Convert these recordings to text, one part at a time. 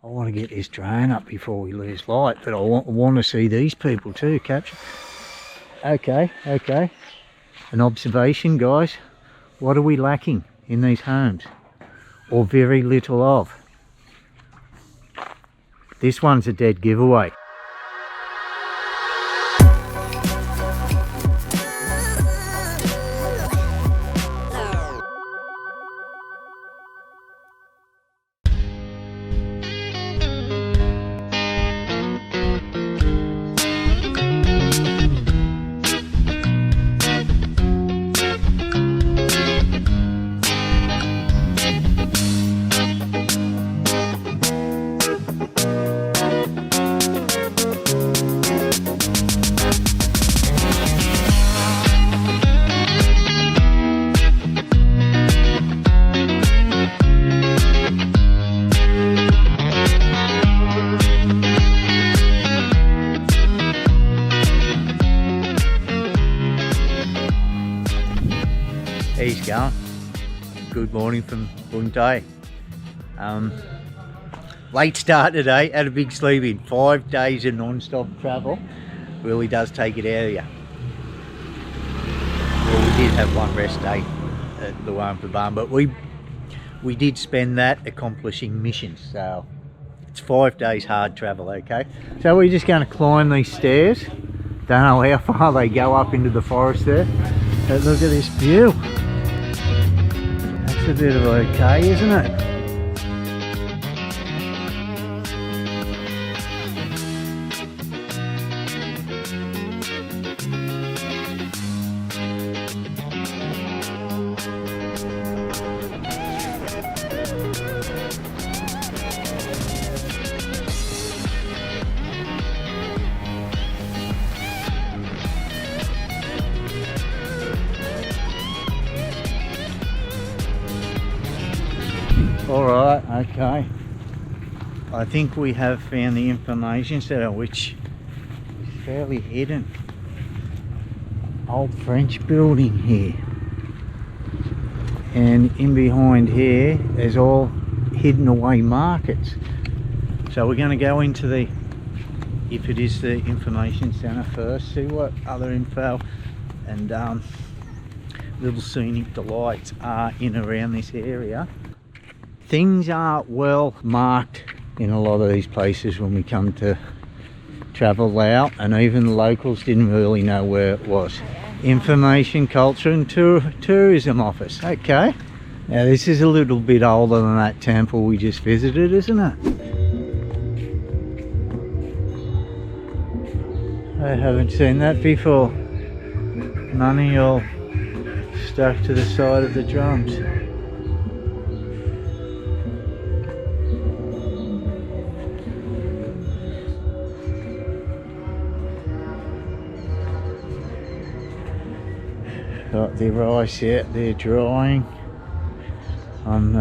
want to get this drone up before we lose light, but I want to see these people too, capture. Okay. An observation, guys. What are we lacking in these homes? Or very little of? This one's a dead giveaway. He's going. Good morning from Bountai. Late start today, had a big sleep in. 5 days of non-stop travel really does take it out of you. Well, we did have one rest day at Luang, but we did spend that accomplishing missions. So it's 5 days hard travel, okay? So we're just going to climb these stairs. Don't know how far they go up into the forest there. But look at this view. That's a bit of okay, isn't it? Alright, okay. I think we have found the information center, which is fairly hidden. Old French building here. And in behind here there's all hidden away markets. So we're going to go into the, if it is the information center first, see what other info and little scenic delights are in around this area. Things are well marked in a lot of these places when we come to travel Laos, and even the locals didn't really know where it was. Information, Culture and Tourism Office. Okay. Now this is a little bit older than that temple we just visited, isn't it? I haven't seen that before. Money all stuck to the side of the drums. Got the rice out there drying. I'm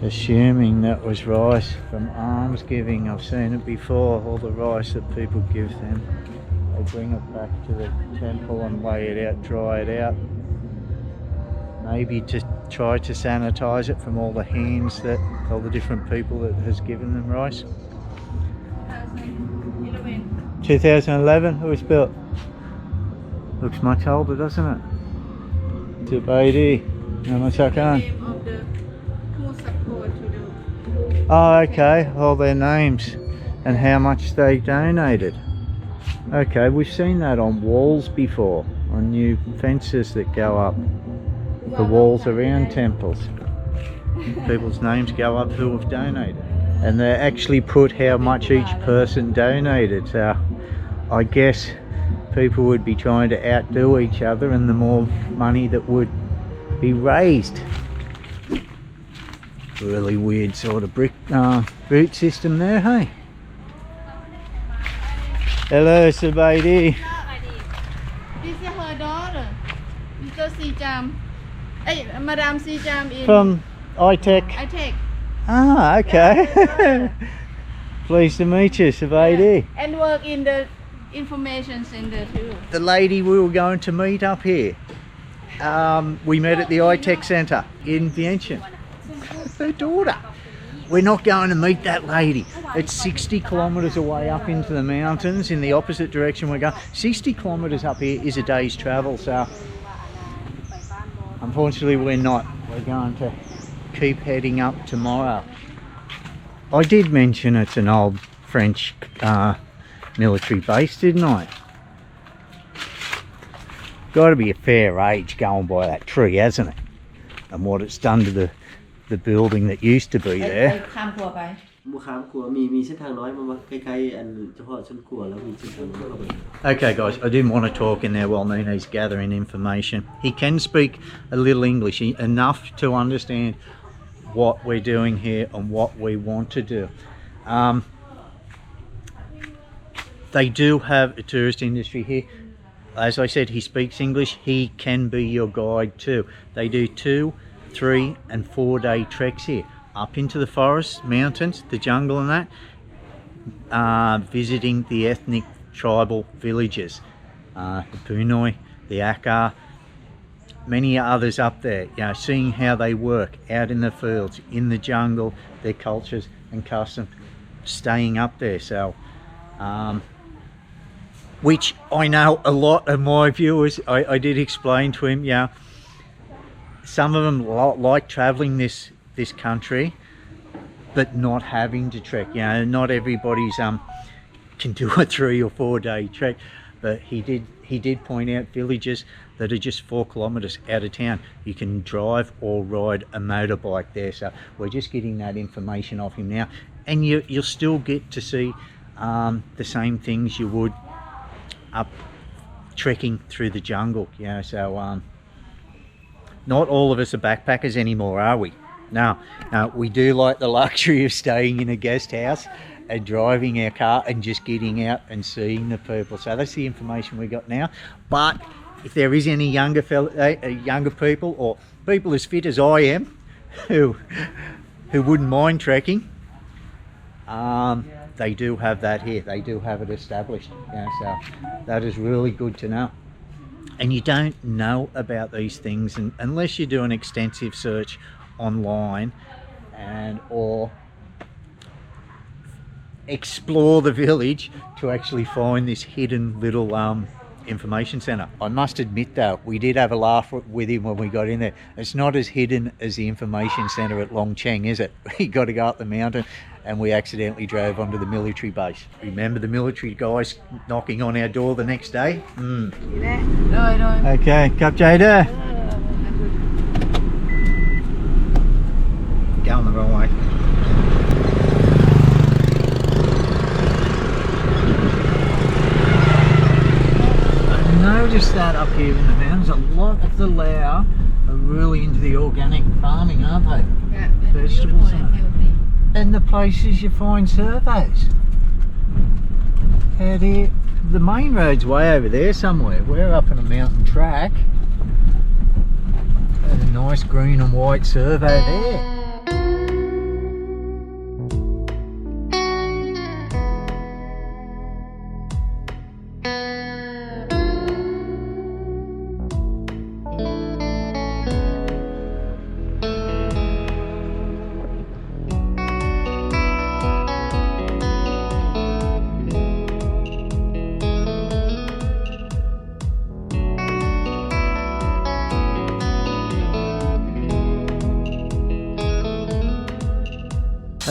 assuming that was rice from almsgiving. I've seen it before, all the rice that people give them. They bring it back to the temple and lay it out, dry it out. Maybe to try to sanitize it from all the hands that, all the different people that has given them rice. 2011 it was built. Looks much older, doesn't it? S.E.Asia. Oh, okay. All their names and how much they donated. Okay, we've seen that on walls before, on new fences that go up the walls around temples. People's names go up who have donated, and they actually put how much each person donated. So I guess people would be trying to outdo each other, and the more money that would be raised. Really weird sort of brick boot system there, hey? Hello, S.E.Asia. This is her daughter, Mr. S.E.Asia. Hey, Madame S.E.Asia From iTech. iTech. Ah, okay. Yeah. Pleased to meet you, S.E.Asia. And work in the information center too. The lady we were going to meet up here, we met at the iTech Centre in Vientiane. That's her daughter. we're not going to meet that lady. It's 60 kilometres away up into the mountains in the opposite direction we're going. 60 kilometres up here is a day's travel, so unfortunately we're not. We're going to keep heading up tomorrow. I did mention it's an old French military base, didn't I? Got to be a fair age going by that tree, hasn't it? And what it's done to the building that used to be there. Okay guys, I didn't want to talk in there while Neenee's gathering information. He can speak a little English, enough to understand what we're doing here and what we want to do. They do have a tourist industry here. As I said, he speaks English. He can be your guide too. They do 2, 3 and 4 day treks here up into the forest, mountains, the jungle and that, visiting the ethnic tribal villages, the Punoi, the Aka, many others up there, you know, seeing how they work out in the fields, in the jungle, their cultures and customs, staying up there. So which I know a lot of my viewers, I did explain to him, yeah, some of them like traveling this country but not having to trek. You know, not everybody's can do a 3 or 4 day trek, but he did point out villages that are just 4 kilometers out of town. You can drive or ride a motorbike there. So we're just getting that information off him now, and you'll still get to see the same things you would up trekking through the jungle. You know, so not all of us are backpackers anymore, are we? No, we do like the luxury of staying in a guest house and driving our car and just getting out and seeing the people. So that's the information we got now. But if there is any younger people or people as fit as I am who wouldn't mind trekking, they do have that here. They do have it established. Yeah, so that is really good to know. And you don't know about these things unless you do an extensive search online and or explore the village to actually find this hidden little information centre. I must admit though, we did have a laugh with him when we got in there. It's not as hidden as the information centre at Long Cheng, is it? We got to go up the mountain and we accidentally drove onto the military base. Remember the military guys knocking on our door the next day? Okay, cặp trai đó. Going the wrong way. I noticed that up here in the mountains, a lot of the Lao are really into the organic farming, aren't they? Yeah, vegetables and the places you find surveys. Out here, the main road's way over there somewhere. We're up on a mountain track. There's a nice green and white survey there.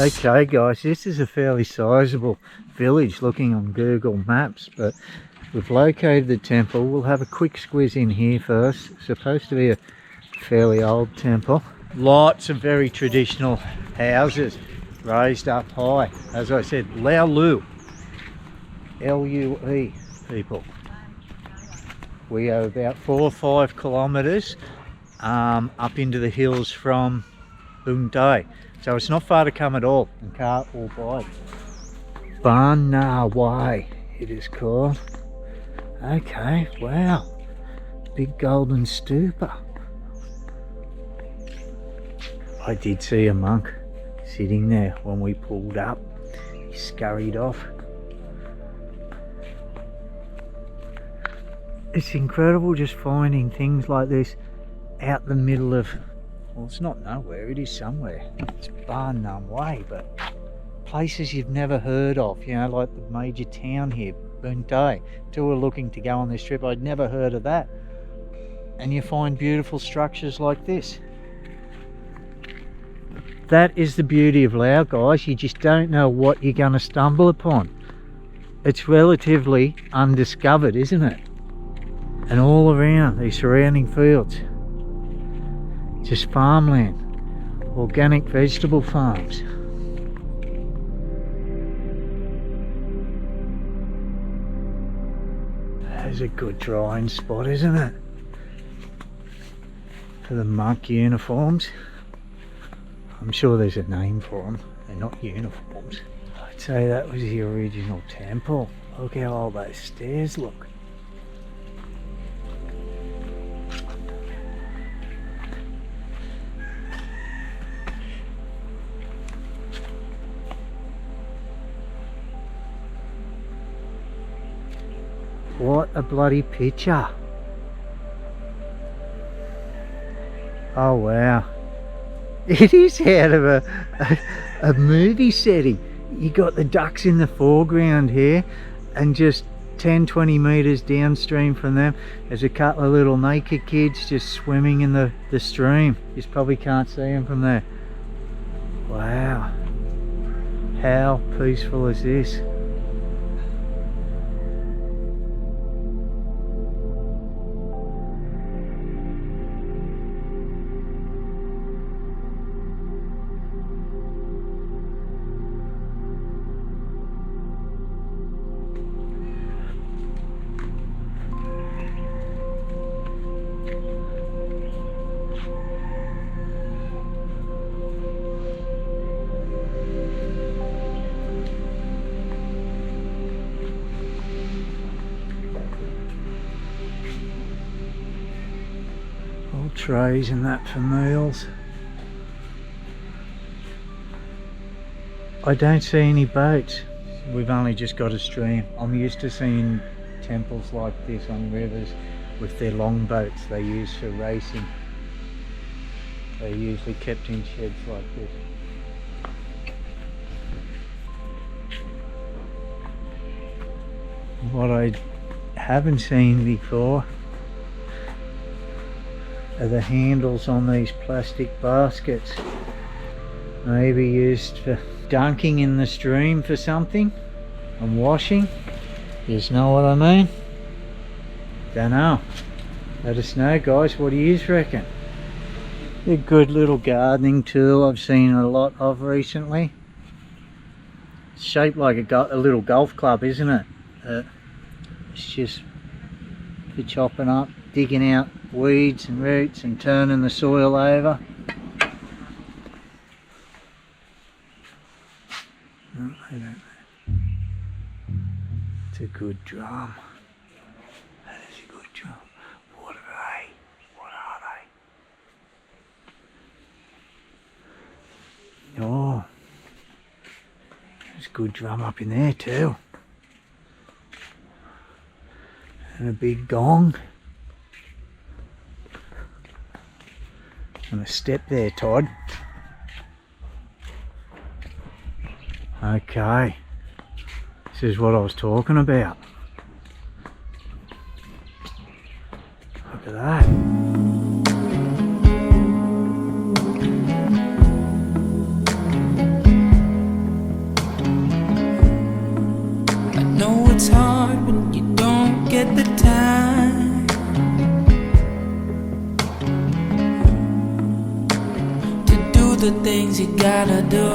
Okay guys, this is a fairly sizable village looking on Google Maps, but we've located the temple. We'll have a quick squiz in here first. It's supposed to be a fairly old temple. Lots of very traditional houses raised up high. As I said, Lao Lue, L-U-E people. We are about 4 or 5 kilometres up into the hills from Bountai. So it's not far to come at all, in car or bike. Navay, it is called. Okay, wow. Big golden stupa. I did see a monk sitting there when we pulled up. He scurried off. It's incredible just finding things like this out the middle of Well, it's not nowhere, it is somewhere. It's bar none way, but places you've never heard of, you know, like the major town here, Bountai. Till we're looking to go on this trip, I'd never heard of that. And you find beautiful structures like this. That is the beauty of Laos, guys. You just don't know what you're going to stumble upon. It's relatively undiscovered, isn't it? And all around these surrounding fields, just farmland, organic vegetable farms. There's a good drying spot, isn't it? For the monk uniforms. I'm sure there's a name for them. They're not uniforms. I'd say that was the original temple. Look how old those stairs look. What a bloody picture. Oh wow. It is out of a movie setting. You got the ducks in the foreground here, and just 10-20 meters downstream from them there's a couple of little naked kids just swimming in the stream. You just probably can't see them from there. Wow. How peaceful is this? Trays and that for meals. I don't see any boats. We've only just got a stream. I'm used to seeing temples like this on rivers with their long boats they use for racing. They're usually kept in sheds like this. What I haven't seen before are the handles on these plastic baskets. Maybe used for dunking in the stream for something and washing. You just know what I mean? Don't know. Let us know, guys. What do you reckon? A good little gardening tool I've seen a lot of recently. It's shaped like a little golf club, isn't it? It's just for chopping up, digging out weeds and roots and turning the soil over. No, I don't know. It's a good drum. That is a good drum. What are they? What are they? Oh, there's a good drum up in there too. And a big gong. And a step there, Todd. Okay, this is what I was talking about. Look at that. I know it's hard when you don't get the time the things you gotta do.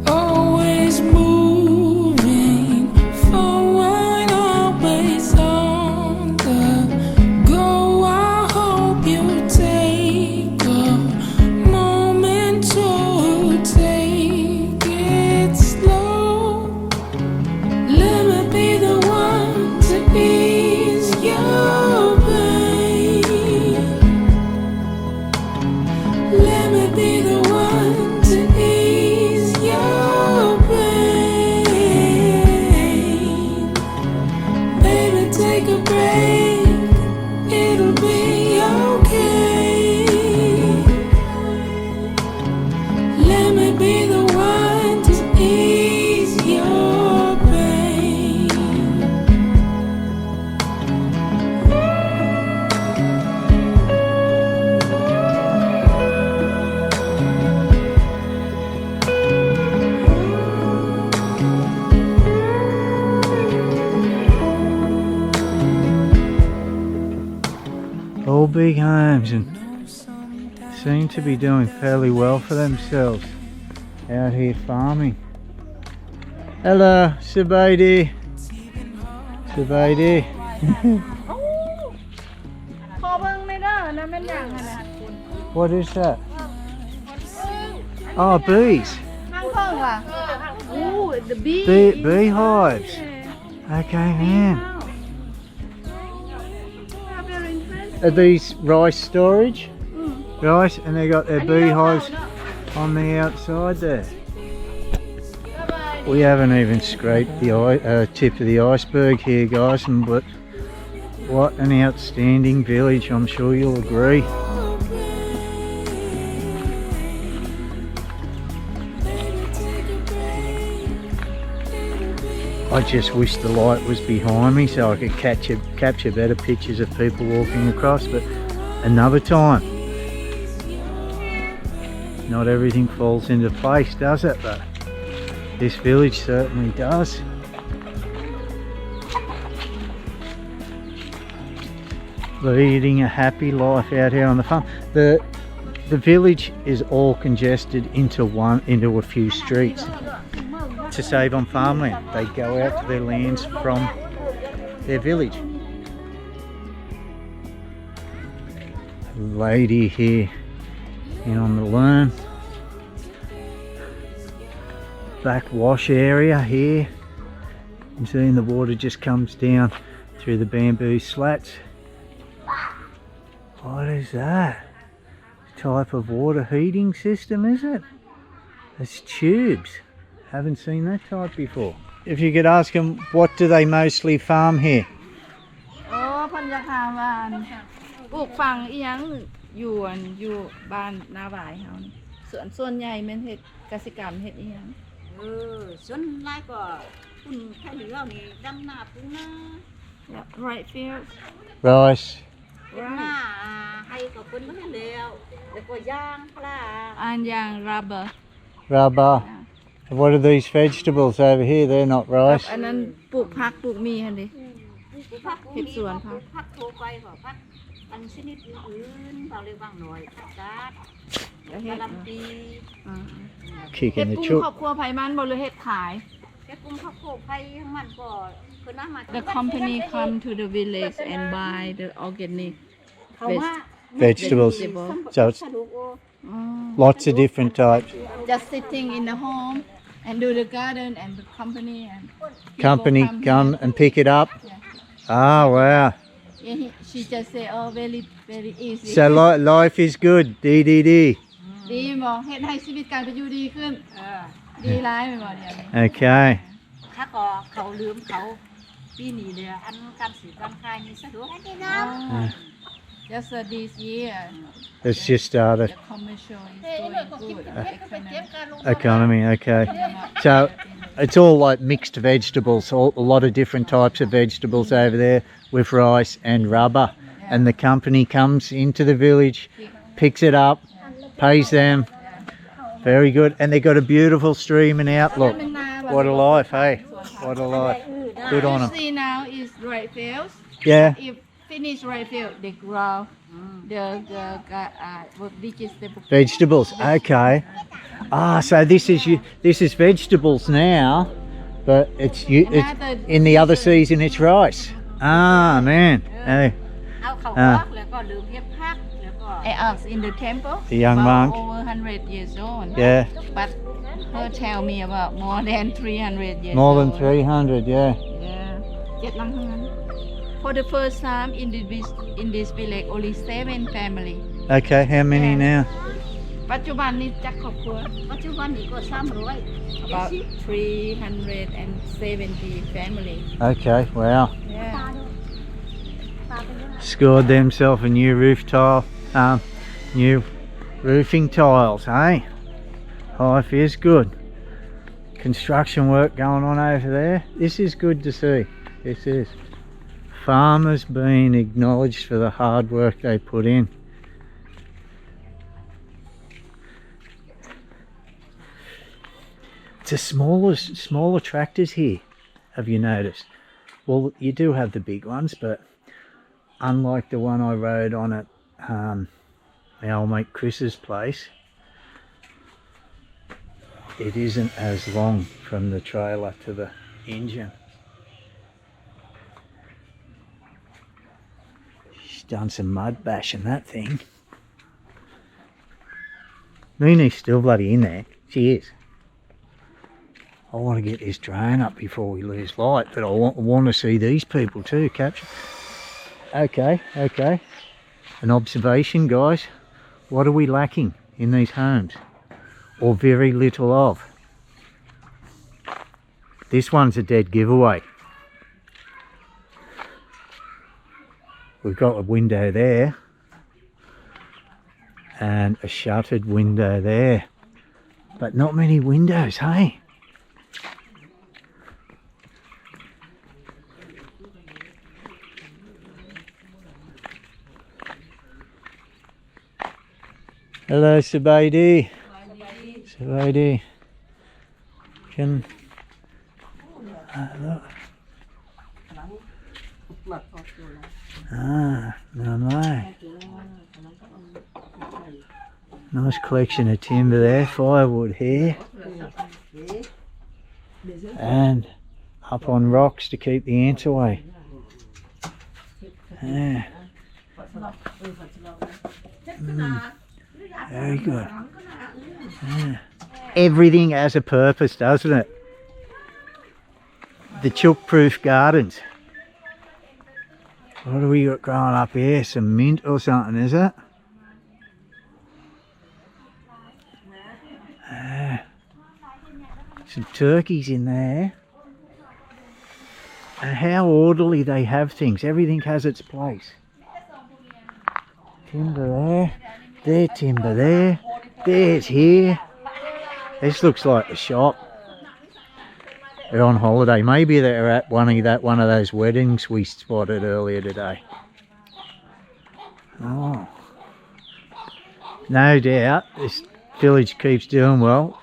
Always moving forward, always on the go. I hope you take a moment to take it slow. Let me be the one to ease your pain. Let me be the big homes and seem to be doing fairly well for themselves out here farming. Hello, Subaidi. Subaidi. ขอเบิ่งไม่ได้นะแม่นอย่างนั้นนะ What is that? Oh, bees. ข้างเพิ่งว่ะ Ooh, the bee. Beehives. Okay, man. Very interesting. Are these rice storage? Rice, and they got their beehives on the outside there. We haven't even scraped the tip of the iceberg here, guys, but what an outstanding village, I'm sure you'll agree. I just wish the light was behind me so I could capture better pictures of people walking across, but another time. Not everything falls into place, does it? But this village certainly does. Leading a happy life out here on the farm. The village is all congested into a few streets. To save on farmland, they go out to their lands from their village. Lady here in on the lawn. Backwash area here. You see the water just comes down through the bamboo slats. What is that? Type of water heating system, is it? It's tubes. Haven't seen that type before. If you could ask them, what do they mostly farm here? โอ้เพิ่นจะถามว่าปลูกฝังอีหยังอยู่บ้านนาวายเฮานี่ส่วนใหญ่แม่นเฮ็ดกสิกรรมเฮ็ดอีหยัง ส่วนหลายก็คุณแค่เหลือนี่ดำนาปลูกนา Right fields Rice. ปลูกนาให้กับคนมาให้แล้วแล้วก็ย่างปลา อันอย่าง rubber Rubber. What are these vegetables over here? They're not กับ rice. อันนั้นปลูกผักปลูกมีหั่นดิ ปลูกผัก เฮ็ดสวนผัก ผักโทไปก็ผักอันชนิดอื่นๆเราเรียกว่าหน่อยผักกาด แล้ว กะ เฮ็ด หล่ำปี อ่า Kicking เฮ็ the ดกุ้ง chook. ครอบครัวไผมันบ่หรือเฮ็ดขาย แค่กุ้งข้าวโพดไผ่ทั้งมันก็เพิ่นเอามา The company come to the village and buy the organic เขาว่า Vegetables. So it's สะดวกโอ lots of different types. just sitting in the home and do the garden and the company and people Company come come here. and pick it up. Yeah. Ah, wow. Yeah, she just say oh very very easy So life is good. D. ดีบ่เฮ็ดให้ชีวิตการเป็นอยู่ดีขึ้นดีหลายแม่นบ่เดี๋ยวนี้ Okay. ถ้าก็เขาลืมเขาปีนี้เลยอันการสื่อการขายนี่สะดวก Just this year It's just started. the commercial is doing good Economy, okay. So it's all like mixed vegetables, a lot of different types of vegetables over there with rice and rubber. And the company comes into the village, picks it up, pays them. Very good. And they've got a beautiful streaming outlook. What a life, hey? What a life. Good on them. See now is right fields. Yeah. If finish right field, they grow the vegetable. Vegetables, okay. Ah, so this is vegetables now, but it's in the other season it's rice. Ah, man. Hey. เอาเขาบอกแล้วก็ลืมเก็บผักแล้วก็ I asked in the temple. The young about monk. over 100 years old. Yeah. But her tell me about more than 300 years. More than old. 300, yeah. Yeah. 7 หลังทั้งนั้น For the first time in this village, only 7 family. Okay, how many now? ปัจจุบันนี้จักครอบครัว ปัจจุบันนี้ก็300 about 370 family. Okay, wow. Yeah. Scored themselves a new new roofing tiles, hey? Life is good. Construction work going on over there. This is good to see. This is. Farmers being acknowledged for the hard work they put in. It's a smaller tractors here, have you noticed? Well, you do have the big ones, but unlike the one I rode on at our old mate Chris's place, it isn't as long from the trailer to the engine. She's done some mud bashing that thing. Neenee's still bloody in there. She is. I want to get this drone up before we lose light, but I want to see these people too capture. Okay, okay. An observation, guys. What are we lacking in these homes? Or very little of? This one's a dead giveaway. We've got a window there. And a shuttered window there. But not many windows, hey? Hello, Sabaidi. Sabaidi. Can... look. Navay. Nice collection of timber there, firewood here. And up on rocks to keep the ants away. Yeah. Very good. Yeah. Everything has a purpose, doesn't it? The chook-proof gardens. What do we got growing up here? Some mint or something, is it? Some turkeys in there. And how orderly they have things. Everything has its place. Timber there. There, timber there. There's here. This looks like a shop. They're on holiday. Maybe they're at one of those weddings we spotted earlier today. Oh. No doubt this village keeps doing well.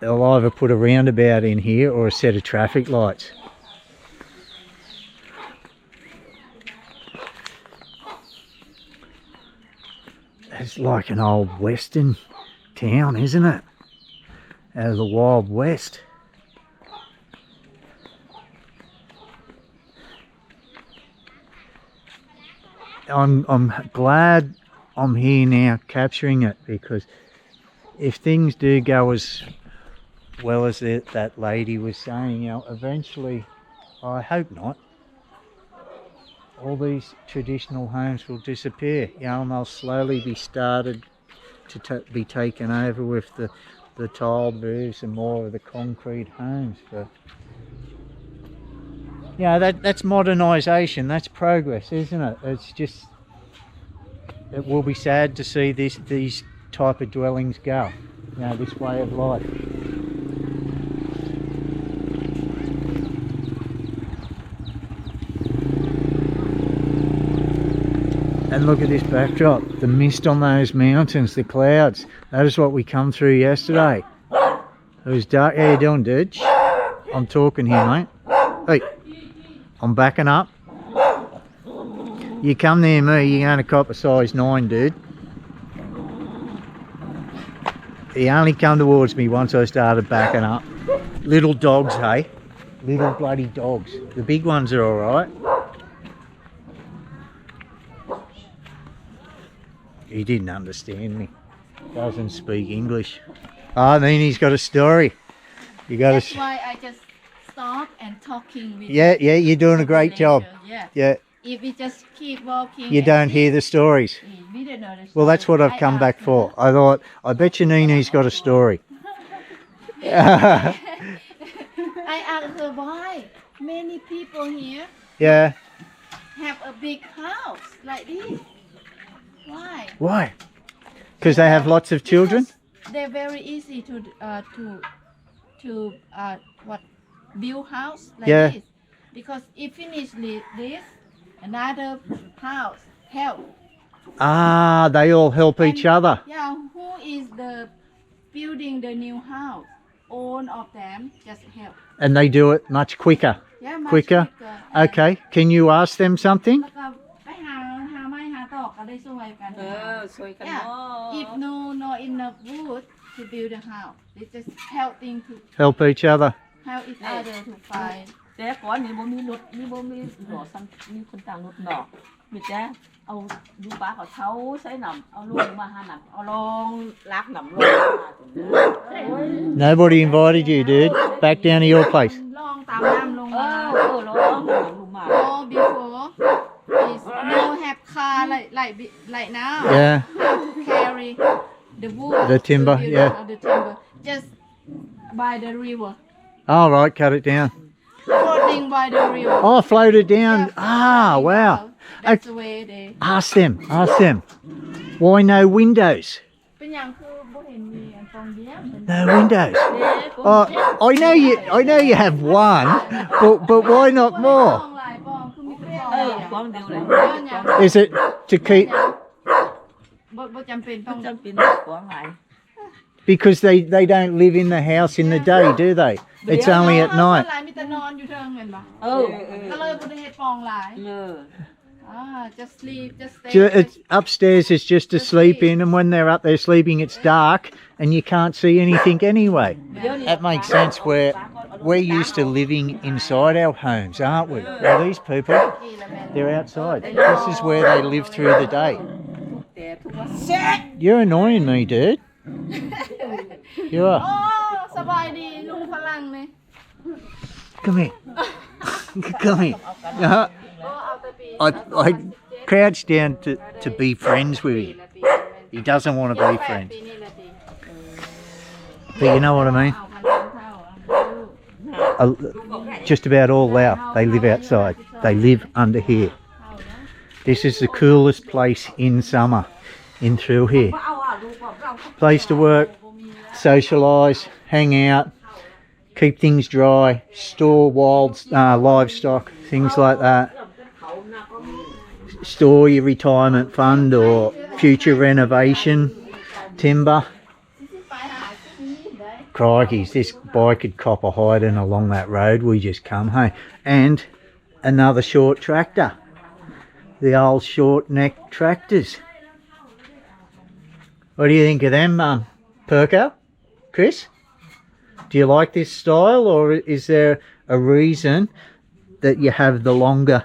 They'll either put a roundabout in here or a set of traffic lights. It's like an old western town, isn't it? Out of the Wild West. I'm glad I'm here now capturing it, because if things do go as well as that lady was saying, you know, eventually, I hope not, all these traditional homes will disappear, you know, and they'll slowly be started to be taken over with the tiled roofs and more of the concrete homes. But yeah, that's modernisation, that's progress, isn't it? It's just, it will be sad to see these type of dwellings go, you know, this way of life. And look at this backdrop, the mist on those mountains, the clouds. That is what we come through yesterday. It was dark. How you doing, dude? I'm talking here, mate. Hey, I'm backing up. You come near me, you're going to cop a size 9, dude. He only come towards me once I started backing up. Little dogs, hey? Little bloody dogs. The big ones are alright. He didn't understand me. Doesn't speak English. Ah, Neenee's got a story. You got That's why I just stop and talking with Yeah, you're doing a great job. Yeah. Yeah. If we just keep walking, You don't hear the stories. we don't know the story. Well, that's what I've come back for. I thought, I bet you Neenee's got a story. I asked her why many people here Yeah. have a big house like this. Why? Why? Because they have lots of children? Because they're very easy to build house like Yeah. this. Because if finish this, another house help. Ah, they all help each other. Yeah, who is the building the new house? All of them just help. And they do it much quicker. Yeah, much Quicker? And Okay, can you ask them something? แล้วก็ไปหาไม้หาตอก ก็ได้ช่วยกัน ช่วยกัน Yeah เนาะ if no enough wood to build a house they just helping to Help each other. help each other to find แต่ก่อนนี่บ่มีรถนี่บ่มีหนอซ้ำมีคนต่างรถดอกมีแต่เอาดูปลาเขาเท้าใส่น้ำเอาลงมาหาน้ำเอาลองลักน้ำลงมาถึงนะ Nobody invited you, dude. Back down to your place. ลองตามน้ำลงมา ลองน้ำลงมา Oh before is no have car like now Yeah. how to carry the wood The timber, to build yeah. the timber just by the river All right, cut it down. floating by the river Oh, floated down. Yeah, Ah, floating wow. down. That's the way they Ask them. Why no windows? เป็นอย่างคือบ่เห็นมีอันตรงเดียว No windows. Oh, I know you have one, but why not ปอ more? งหลายปองคือมีแต่ปอง ก เดียว วางเดียวเลย Is it to keep? บ่จำเป็นต้อง จำเป็นกวางหลาย Because they don't live in the house in the day, do they? It's only at night. หลายมีแต่นอนอยู่เทิงเห็นบ่ ก็เลยบ่ได้เฮ็ดปองหลาย just sleep just stay It's upstairs is just to sleep in, and when they're up there sleeping, it's dark and you can't see anything anyway. That makes sense. We're used to living inside our homes, aren't we? Well, these people, they're outside. This is where they live through the day. แต่ทุกวัน You're annoying me, dude. You โอ้ are. สบายดีลุงฝรั่งนี่ Come here. Come here. โอ้เอาแต่ปี I crouched down to be friends with him. He doesn't want to be 8 friends. ปีนี่แหละติ But you know what I mean? เอาพันเท่าอ่ะ Just about all Lao, they live outside. They live under here. This is the coolest place in summer, in through here. Place to work, socialise, hang out, keep things dry, store wild livestock, things like that. Store your retirement fund or future renovation, timber. Crikey, this bike could cop a hiding along that road we just come home. And another short tractor. The old short neck tractors. What do you think of them, Perko? Chris? Do you like this style, or is there a reason that you have the longer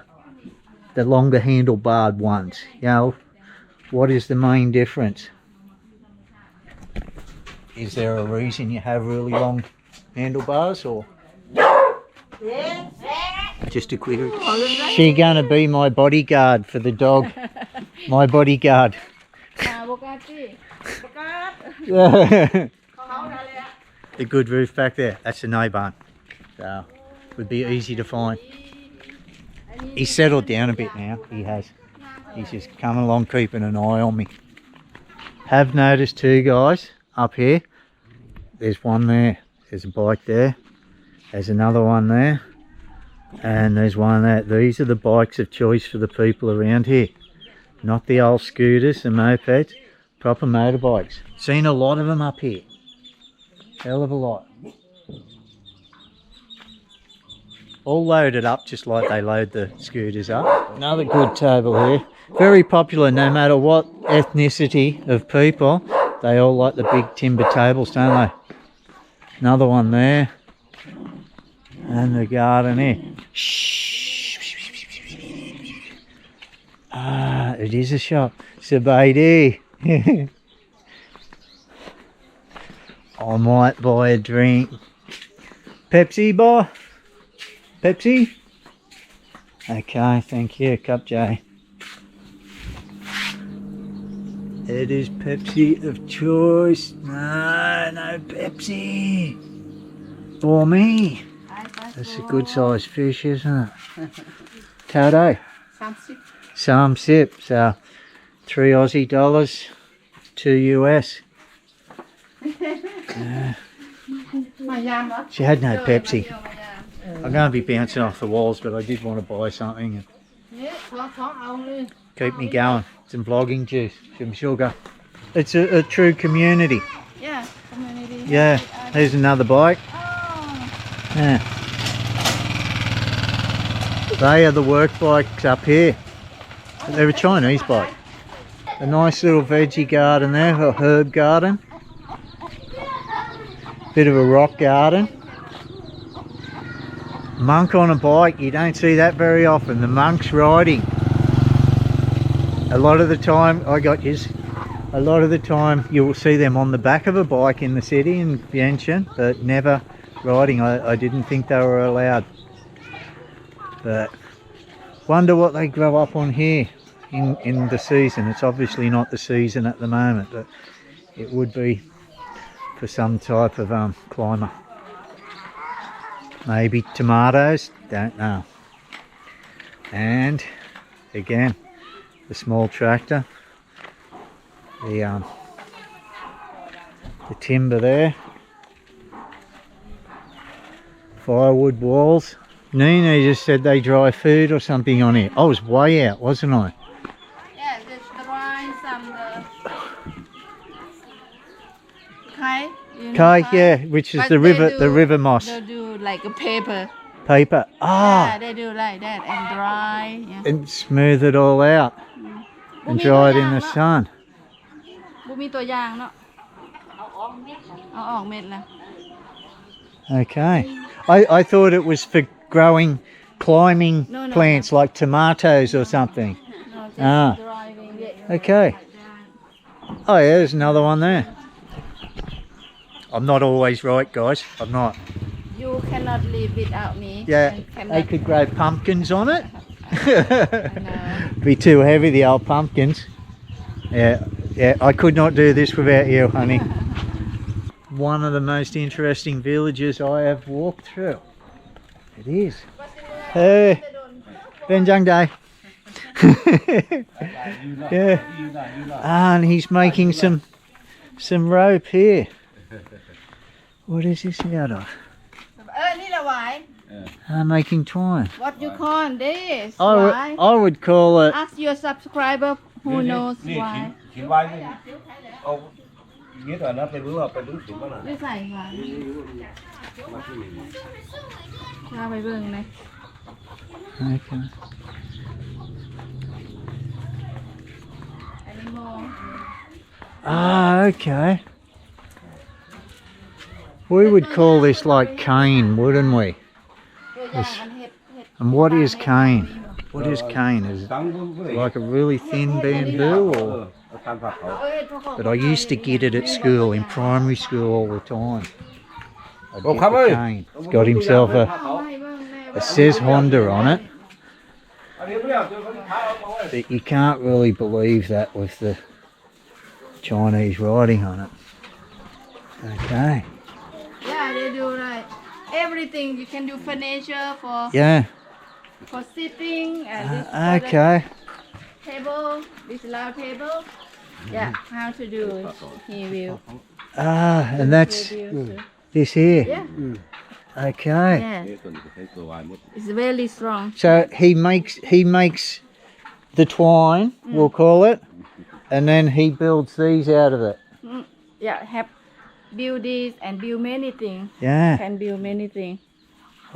handlebarred ones? You know, what is the main difference? Is there a reason you have really long handlebars, or just a query? She gonna be my bodyguard for the dog? My bodyguard. บ่กล้าติ The good roof back there, that's the no barn. So would be easy to find. He's settled down a bit now, he has. He's just coming along keeping an eye on me. Have noticed too, guys, up here, there's one there, there's a bike there, there's another one there, and there's one there. These are the bikes of choice for the people around here. Not the old scooters and mopeds, proper motorbikes. Seen a lot of them up here. Hell of a lot. All loaded up just like they load the scooters up. Another good table here. Very popular no matter what ethnicity of people. They all like the big timber tables, don't they? Another one there. And the garden here. Ah, it is a shop. Sabaidi. I might buy a drink. Pepsi, boy? Pepsi? Okay, thank you. Cup J. It is Pepsi of choice. No Pepsi. For me. That's a good sized fish, isn't it? Taudo. 30 Some sip. So 3 Aussie dollars, 2 US. มายามเหรอ She had no Pepsi. มายาม I'm going to be bouncing off the walls, but I did want to buy something and เนี่ยท้องเอาเลย keep me going. Some vlogging juice, some sugar. It's a true community. yeah community Yeah, there's another bike. oh Yeah. They are the work bikes up here. They're a Chinese bike. A nice little veggie garden there, a herb garden. Bit of a rock garden. Monk on a bike, you don't see that very often. The monk's riding. A lot of the time, a lot of the time you will see them on the back of a bike in the city in Vientiane, but never riding. I didn't think they were allowed. But wonder what they grow up on here in the season. It's obviously not the season at the moment, but it would be for some type of climate. Maybe tomatoes, don't know. And again, the small tractor, the timber there, firewood walls. Neenee just said they dry food or something on here. I was way out, wasn't I? Yeah, there's dry some kai. Kai, yeah, which is But the they river moss. They do like a paper. Paper. Ah, Yeah, they do like that and dry. Yeah. and smooth it all out and dry it in the sun. บุมีตัวอย่างเนาะเอาออกเม็ดละ Okay. I thought it was for growing, climbing No, plants like tomatoes or something. No, just Ah. driving it. Okay. Oh yeah, there's another one there. I'm not always right, guys. I'm not. You cannot live without me. Yeah, and cannot- they could grow pumpkins on it. No. Be too heavy, the old pumpkins. Yeah, I could not do this without you, honey. One of the most interesting villages I have walked through. It is. Hey, Benjang Day. Yeah. Ah, and he's making some rope here. What is this out of? นี่ละหวาย Making twine. What you call this? Why? I would call it. Ask your subscriber who knows นี่ why. ขินไว้นี่เอายึดอ่ะนะไปรู้ว่าไปรู้ขินว่าน่ะ ไม่ใส่หวายพาไปเบิ่งเลย Okay. อันนี้โม Ah, okay. We would call this like cane, wouldn't we? ตัวอย่างอันเห็ด And what is cane? What is cane? Is it ตั้งผู้ใด like a really thin bamboo, เอ or? อเอาตามผักเขา เอ้ยพวกเขา But I used to get it at school, in primary school all the time. I'd Oh, get come the on. cane. It's got himself a. ให้เบิ่งแม่ It says Honda on it, อันนี้ไม่ได้เอาเจอเขาที่ท้ายเอาเอาไว้ but you can't really believe that with the Chinese writing on it. Okay. Yeah, they do like everything. You can do furniture Yeah. for sitting and this for the Okay. table. This Lao table. Yeah, how to do it. He will. Ah, and that's Will do. this here. Yeah. Okay. Yeah. นี่ตัวนี้ก็ใช้ตัววายหมด It's very strong. So he makes the twine, we'll call it, and then he builds these out of it. Yeah, have build this and build many things. Yeah. Can build many things.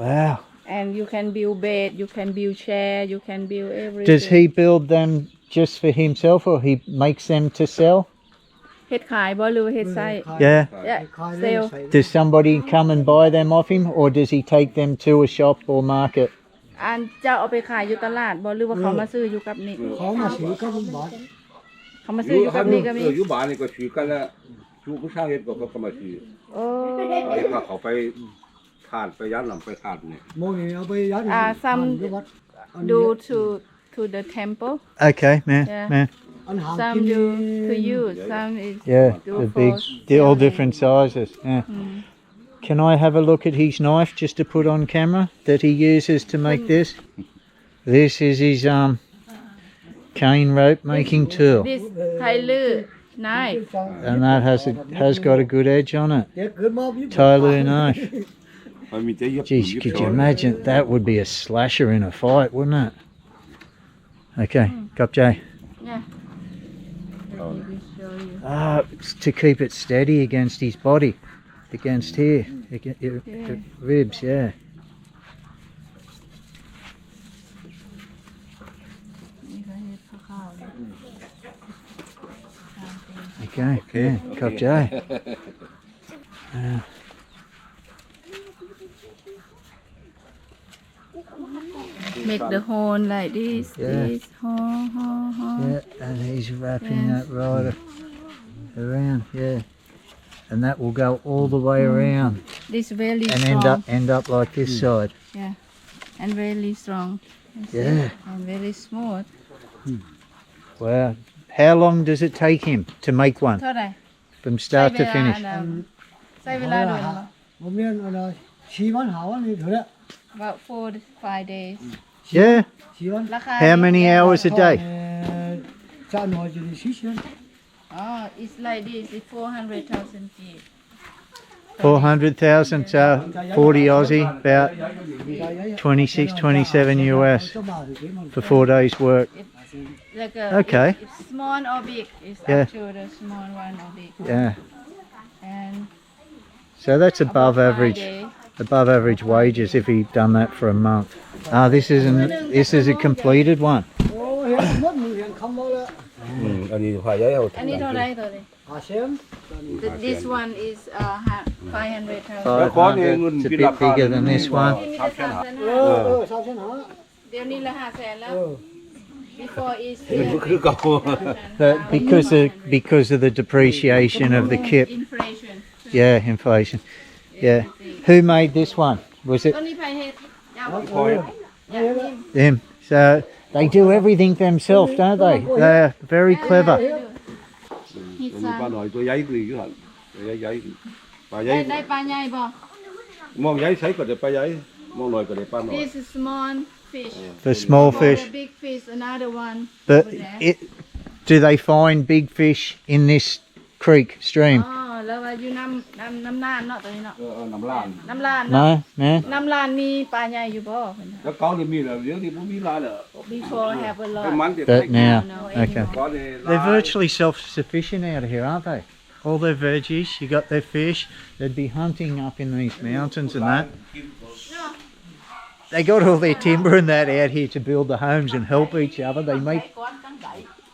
Wow. And you can build bed, you can build chair, you can build everything. Does he build them just for himself, or he makes them to sell? เฮ็ดขายบ่หรือเฮ็ดไส้ Yeah. Yeah, sell. Does somebody come and buy them off him, or does he take them to a shop or market? อันเจ้าเอาไปขายอยู่ตลาดบ่หรือว่าเขามาซื้ออยู่กับนี่ เขามาซื้อก็มีบาท เขามาซื้ออยู่กับนี่ก็มี อยู่บ้านนี่ก็ซื้อกันแล้วชูผู้ชายเฮ็ดก็มาซื้อ โอ้ เอาให้เขาไปทานไปยัดหลังไปทานนี่ โมนี่เอาไปยัด some ที่วัด do to the temple. Okay, man. Yeah. Man. อันหา Some กิน do to use, some is Yeah, do the for big, they're all selling. different sizes. Yeah. Can I have a look at his knife just to put on camera that he uses to make this? This is his cane rope making tool, This Tai Lue knife. and that has got a good edge on it. เด็กเกิดมาพี่ Tai Lue knife. มันมีแต่เย็บ Geez, could you imagine? That would be a slasher in a fight, wouldn't it? Okay, Gop Jay. Yeah. Let me show you. It's to keep it steady against his body, against here, the ribs, yeah. นี่ก็เฮ็ดข้าวๆเลย Okay. Yeah. Khop jai. Make the horn like this. Yeah. This horn. Yeah, and he's wrapping that right around. Yeah, and that will go all the way around This really and strong. end up like this side. Yeah, and really strong. You see? Yeah. And very smooth. Wow. How long does it take him to make one เท่าไหร่ from start to finish? ใช้เวลาโดนบ่ ผมเรียนอะไรชีวันหาวันนี้เถอะ about 4 to 5 days Yeah. ชีวัน ราคา How many hours a day? จะหน่อยจะได้ชิช oh it's like this it's 400,000 feet 400,000, so 40 Aussie, about 26, 27 US for 4 days work. like Okay. it's small or big it's Yeah. up to the small one or big Yeah. and So that's above about 5 average. days. Above average wages if he'd done that for a month. Ah, this is a completed one. โอ้เห็นหมดมือเห็นคำว่าละ อันนี้ผ้าใยเอา อันนี้เท่าไหร่ตัวนี้ อาเซม this one is 500,000 500. It's a bit bigger than this one. สามเส้นหา เดี๋ยวนี้ละ500,000แล้ว before is คือเก่า But because of the depreciation of the kip. inflation Yeah, inflation. Yeah. Who made this one? Was it ตัวนี้ไปเฮ็ดยาว คอย them? So they do everything themselves, don't they? They're very clever. ฮิต มี ซา ปลาหน่อยตัวใหญ่กว่าอยู่หั่นตัวใหญ่ปลาใหญ่ ได้ปลาใหญ่บ่ มองใหญ่ใช้ก็ได้ปลาใหญ่มองหน่อยก็ได้ปลาหน่อย this is small fish For small for fish. the big fish another one But over there. do they find big fish in this creek stream? อ๋อแล้วว่าอยู่น้ำลานเนาะตัวนี้เนาะ น้ำล้าน น้ำลานเนาะ No, no. น้ำลานมีปลาใหญ่อยู่บ่เพิ่น แล้วเก่านี่มีแล้วเดี๋ยวนี้บ่มีหลายแล้ว before have a เป็น lot มันที่ But now, no, okay. ก่อนนี่ They're virtually self-sufficient out here, aren't they? All their veggies, you got their fish. They'd be hunting up in these mountains and that. They got all their timber and that out here to build the homes and help each other. They make.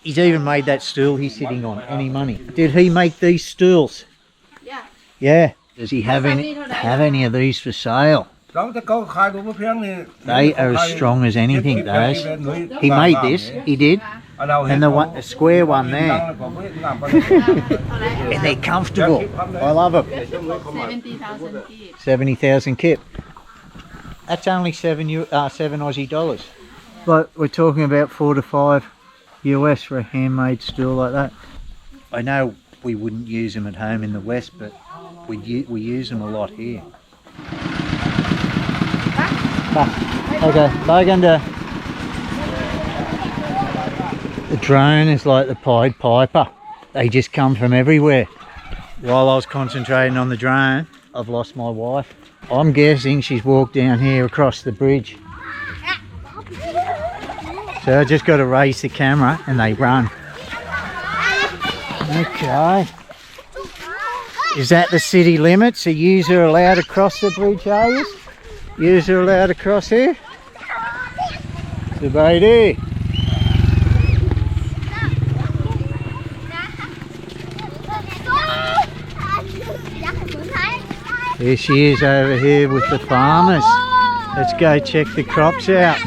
He's even made that stool he's sitting on. Any money? Did he make these stools? yeah Yeah. Does he have any of these for sale? เราจะเก่าขายดูบ่เพียงนี่ They are as strong as anything, those. He made this. He did. And the square one there. And they're comfortable. I love them. 70,000 feet 70,000 kip. That's only seven Aussie dollars. But we're talking about 4 to 5 US for a handmade stool like that. I know we wouldn't use them at home in the West, but we use them a lot here. Okay, Boganda. The drone is like the Pied Piper. They just come from everywhere. While I was concentrating on the drone, I've lost my wife. I'm guessing she's walked down here across the bridge. So I just got to raise the camera and they run. Okay. Is that the city limits? Are yous are allowed to cross the bridge, are yous? Yous are allowed to cross here? Zubaidi. Here she is over here with the farmers. Let's go check the crops out.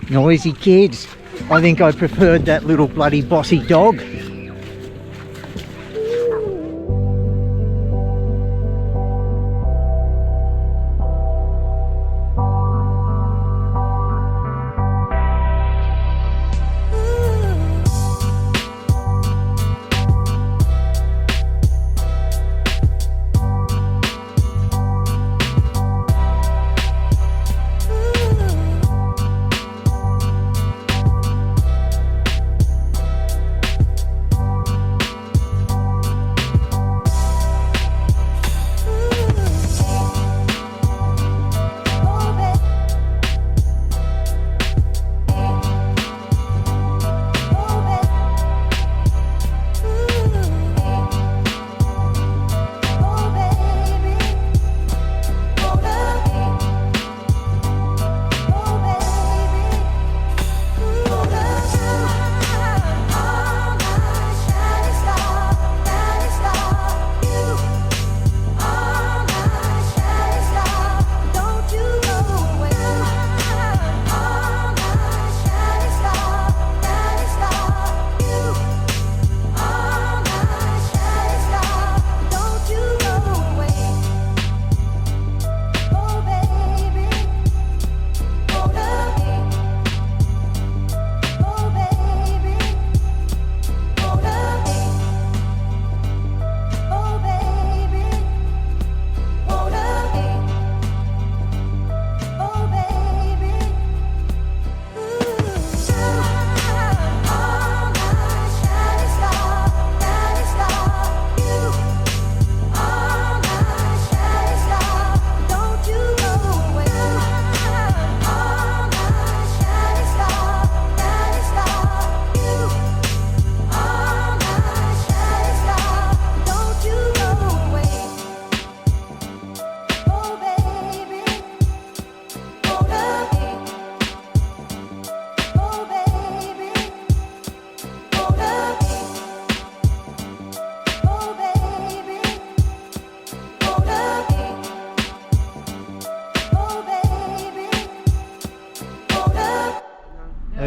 Noisy kids. I think I preferred that little bloody bossy dog.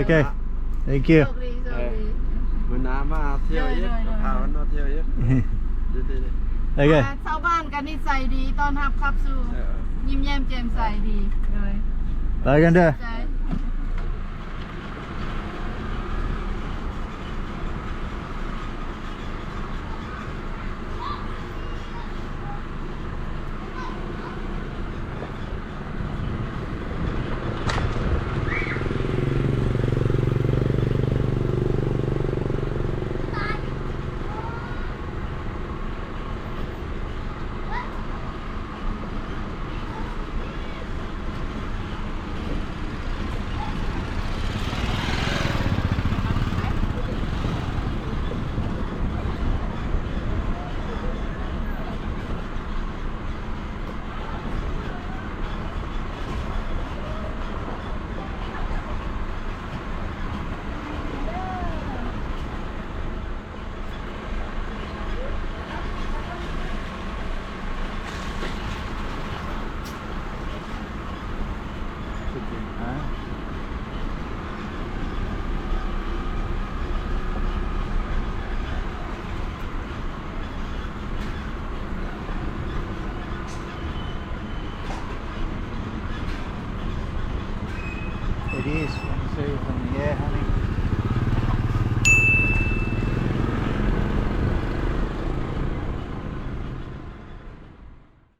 Okay. Thank you. โชคดีโชคดี มื้อหน้ามาเที่ยวอีกก็พามันมาเที่ยวอีกดี Okay. ชาวบ้านกันนิสัยดีต้อนรับครับสู่ ๆ ยิ้มแย้มแจ่มใสดีเลย Bye, Ganda. ใจ It is. Let me see from the air, honey.